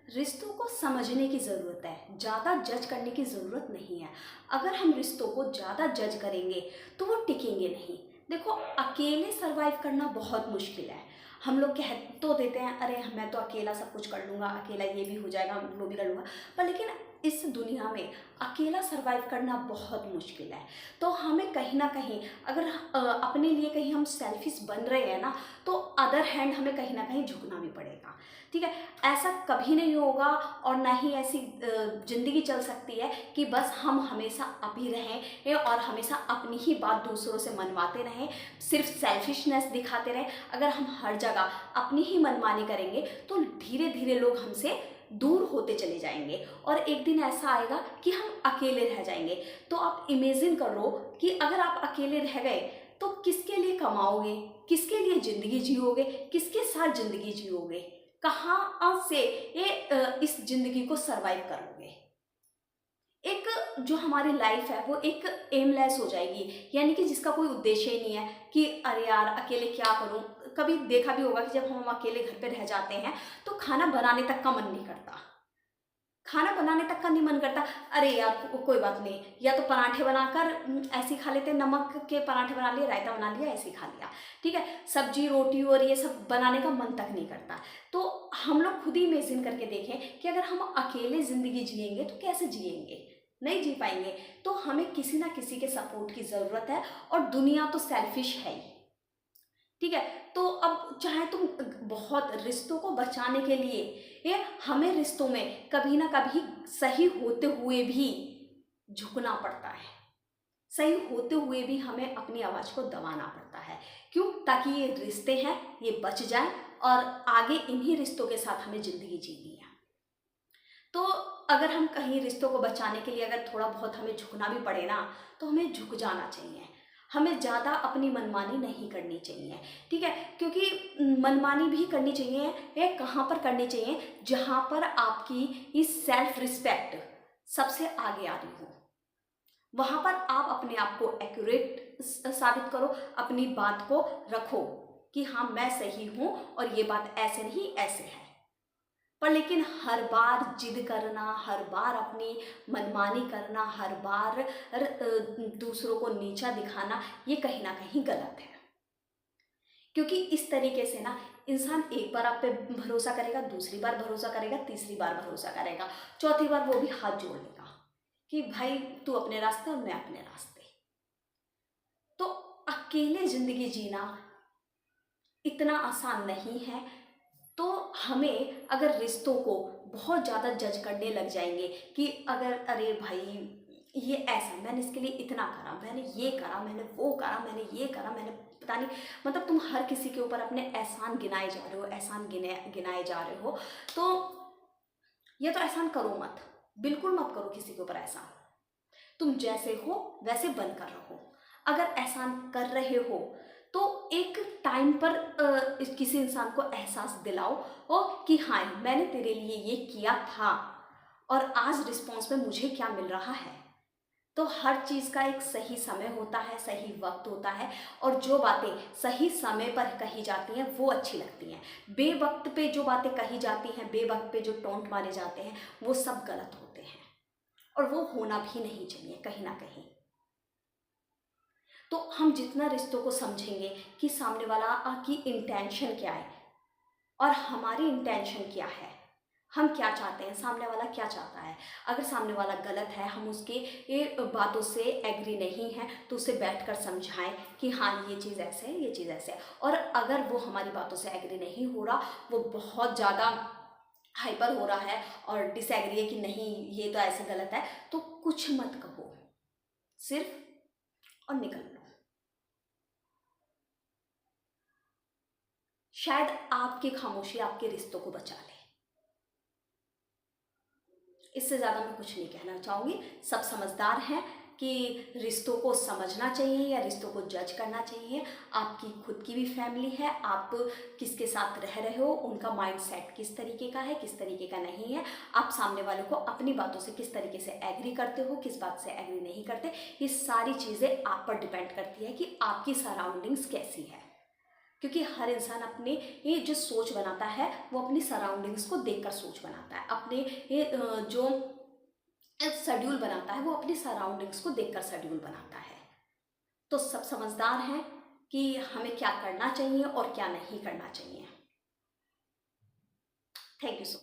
रिश्तों को समझने की ज़रूरत है, ज़्यादा जज करने की ज़रूरत नहीं है। अगर हम रिश्तों को ज़्यादा जज करेंगे तो वो टिकेंगे नहीं। देखो, अकेले सरवाइव करना बहुत मुश्किल है। हम लोग कह तो देते हैं, अरे मैं तो अकेला सब कुछ कर लूँगा, अकेला ये भी हो जाएगा, वो भी कर लूँगा। पर लेकिन इस दुनिया में अकेला सरवाइव करना बहुत मुश्किल है। तो हमें कहीं ना कहीं, अगर अपने लिए कहीं हम सेल्फिश बन रहे हैं ना, तो अदर हैंड हमें कहीं ना कहीं झुकना भी पड़ेगा। ठीक है, ऐसा कभी नहीं होगा और ना ही ऐसी ज़िंदगी चल सकती है कि बस हम हमेशा अप ही रहें और हमेशा अपनी ही बात दूसरों से मनवाते रहें, सिर्फ सेल्फिशनेस दिखाते रहें। अगर हम हर जगह अपनी ही मनमानी करेंगे तो धीरे धीरे लोग हमसे दूर होते चले जाएंगे और एक दिन ऐसा आएगा कि हम अकेले रह जाएंगे। तो आप इमेजिन करो कि अगर आप अकेले रह गए तो किसके लिए कमाओगे, किसके लिए ज़िंदगी जियोगे, किसके साथ ज़िंदगी जियोगे, कहाँ से इस जिंदगी को सरवाइव करोगे। एक जो हमारी लाइफ है वो एक एमलेस हो जाएगी, यानी कि जिसका कोई उद्देश्य ही नहीं है कि अरे यार अकेले क्या करूं। कभी देखा भी होगा कि जब हम अकेले घर पे रह जाते हैं तो खाना बनाने तक का मन नहीं करता, खाना बनाने तक का नहीं मन करता। अरे यार कोई बात नहीं, या तो पराठे बनाकर ऐसे ही खा लेते, नमक के पराठे बना लिए, रायता बना लिया, ऐसे ही खा लिया। ठीक है, सब्जी रोटी और ये सब बनाने का मन तक नहीं करता। तो हम लोग खुद ही इमेजिन करके देखें कि अगर हम अकेले ज़िंदगी जिएंगे तो कैसे जिएंगे, नहीं जी पाएंगे। तो हमें किसी ना किसी के सपोर्ट की ज़रूरत है और दुनिया तो सेल्फिश है ही। ठीक है, तो अब चाहे तुम बहुत रिश्तों को बचाने के लिए, ये हमें रिश्तों में कभी ना कभी सही होते हुए भी झुकना पड़ता है, सही होते हुए भी हमें अपनी आवाज़ को दबाना पड़ता है। क्यों? ताकि ये रिश्ते हैं ये बच जाएं और आगे इन्हीं रिश्तों के साथ हमें ज़िंदगी जीनी है। तो अगर हम कहीं रिश्तों को बचाने के लिए अगर थोड़ा बहुत हमें झुकना भी पड़े ना, तो हमें झुक जाना चाहिए। हमें ज़्यादा अपनी मनमानी नहीं करनी चाहिए। ठीक है, क्योंकि मनमानी भी करनी चाहिए, ये कहाँ पर करनी चाहिए? जहाँ पर आपकी इस सेल्फ रिस्पेक्ट सबसे आगे आ रही हो, वहाँ पर आप अपने आप को एक्यूरेट साबित करो, अपनी बात को रखो कि हाँ मैं सही हूँ और ये बात ऐसे नहीं ऐसे है। पर लेकिन हर बार जिद करना, हर बार अपनी मनमानी करना, हर बार दूसरों को नीचा दिखाना, ये कहीं ना कहीं गलत है। क्योंकि इस तरीके से ना इंसान एक बार आप पे भरोसा करेगा, दूसरी बार भरोसा करेगा, तीसरी बार भरोसा करेगा, चौथी बार वो भी हाथ जोड़ लेगा कि भाई तू अपने रास्ते और मैं अपने रास्ते। तो अकेले जिंदगी जीना इतना आसान नहीं है। तो हमें अगर रिश्तों को बहुत ज़्यादा जज करने लग जाएंगे कि अगर अरे भाई ये ऐसा, मैंने इसके लिए इतना करा, मैंने ये करा, मैंने वो करा, मैंने ये करा, मैंने पता नहीं, मतलब तुम हर किसी के ऊपर अपने एहसान गिनाए जा रहे हो, एहसान गिनाए जा रहे हो। तो ये तो एहसान करो मत, बिल्कुल मत करो किसी के ऊपर एहसान। तुम जैसे हो वैसे बनकर रहो। अगर एहसान कर रहे हो तो एक टाइम पर किसी इंसान को एहसास दिलाओ और कि हाँ मैंने तेरे लिए ये किया था और आज रिस्पॉन्स में मुझे क्या मिल रहा है। तो हर चीज़ का एक सही समय होता है, सही वक्त होता है, और जो बातें सही समय पर कही जाती हैं वो अच्छी लगती हैं। बेवक्त पे जो बातें कही जाती हैं, बेवक्त पे जो टोंट मारे जाते हैं, वो सब गलत होते हैं और वो होना भी नहीं चाहिए कहीं ना कहीं। तो हम जितना रिश्तों को समझेंगे कि सामने वाला की इंटेंशन क्या है और हमारी इंटेंशन क्या है, हम क्या चाहते हैं, सामने वाला क्या चाहता है। अगर सामने वाला गलत है, हम उसके ये बातों से एग्री नहीं है, तो उसे बैठकर समझाएं कि हाँ ये चीज़ ऐसे है, ये चीज़ ऐसे है। और अगर वो हमारी बातों से एग्री नहीं हो रहा, वो बहुत ज़्यादा हाइपर हो रहा है और डिसएग्री है कि नहीं ये तो ऐसे गलत है, तो कुछ मत कहो, सिर्फ और निकल लो। शायद आपकी खामोशी आपके रिश्तों को बचा ले। इससे ज़्यादा मैं कुछ नहीं कहना चाहूँगी। सब समझदार हैं कि रिश्तों को समझना चाहिए या रिश्तों को जज करना चाहिए। आपकी खुद की भी फैमिली है, आप किसके साथ रह रहे हो, उनका माइंडसेट किस तरीके का है, किस तरीके का नहीं है, आप सामने वालों को अपनी बातों से किस तरीके से एग्री करते हो, किस बात से एग्री नहीं करते, ये सारी चीज़ें आप पर डिपेंड करती है कि आपकी सराउंडिंग्स कैसी है। क्योंकि हर इंसान अपने ये जो सोच बनाता है वो अपनी सराउंडिंग्स को देखकर सोच बनाता है, अपने ये जो शेड्यूल बनाता है वो अपनी सराउंडिंग्स को देखकर शेड्यूल बनाता है। तो सब समझदार हैं कि हमें क्या करना चाहिए और क्या नहीं करना चाहिए। Thank you so